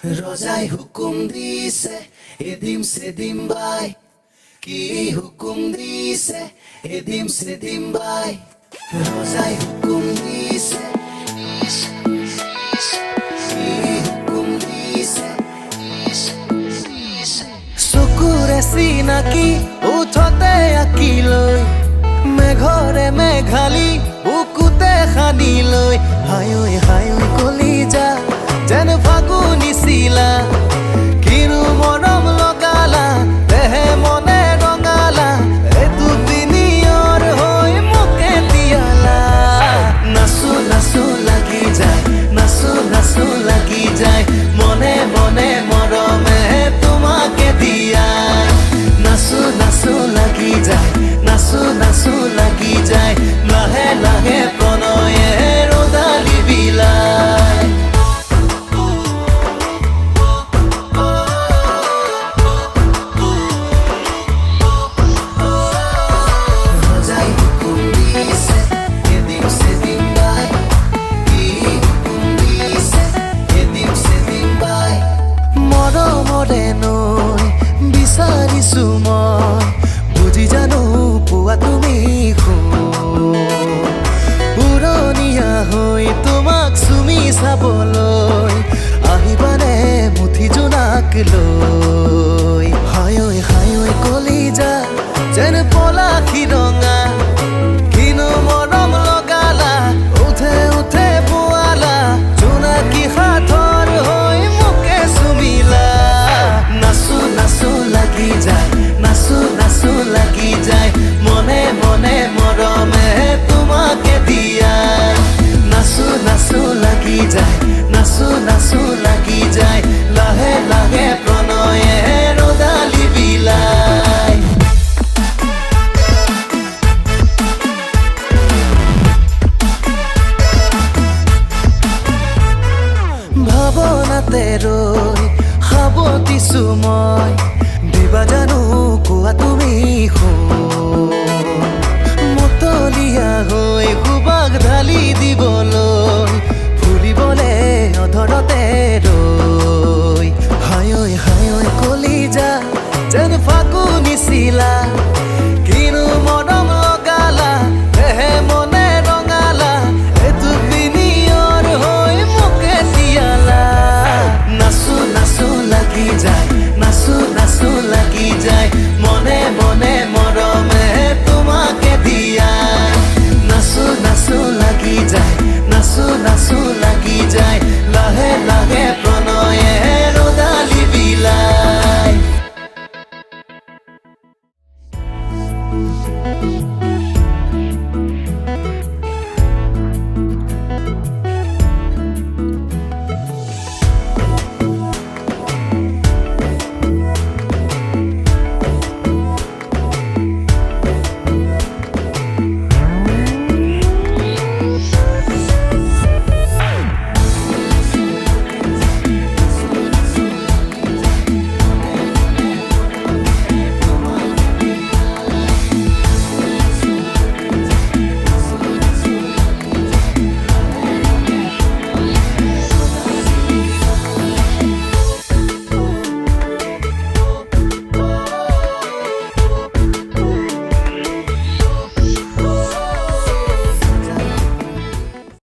ৰজাই হুকুম দিছে এদিম সেদিম বাই, কি হুকুম দিছে এদিম সেদিম বাই, ৰজাই হুকুম দিছে কি হুকুম দিছে। চকুৰে চিনাকি উঠতে আঁকি লৈ, মেঘৰে মেঘালি বুকুতে সানি লৈ, হায়ৈ হায়ৈ কলিজা যেন ফাগুনি চিলা, কিনো মৰম লগালা দেহে মনে ৰঙালা, এইটো পিনিয়ৰ হৈ মোকে তিয়ালা। নাচো নাচো লাগি যায়, নাচো নাচো লাগি যায়, মনে মনে মৰমে তোমাকে দিয়াই। নাচো নাচো লাগি যায়, নাচো নাচো লাগি যায়, লাহে লাহে প্ৰণয়ে ৰদালি বিলাই। বিচাৰিছো মই বুজি জানো পোৱা তুমি পুৰণীয়া হৈ তোমাক চুমি চাবলৈ, আহিবানে মুঠি জোনাক লৈ। হায়ৈ হায়ৈ কলিজা যেন পলাশী ৰঙা, কিনো মৰম লগালা উঠে উঠে পোৱালা, জোনাকী সাথৰ হৈ মোকে চুমিলা। নাচো নাচো লাগি যায়, নাচো নাচো লাগি যায়, মনে মনে মৰমে তোমাকে দিয়াই। নাচো নাচো লাগি যায়, নাচো নাচো লাগি যায়, লাহে লাহে প্ৰণয়ে ৰদালি বিলাই। ভাৱনাতে ৰৈ সাৱটিছো মই, দিবা জানো কোৱা তুমি মতলীয়া হৈ সুবাস ঢালি দিবলৈ, ফুলিবলে অধৰত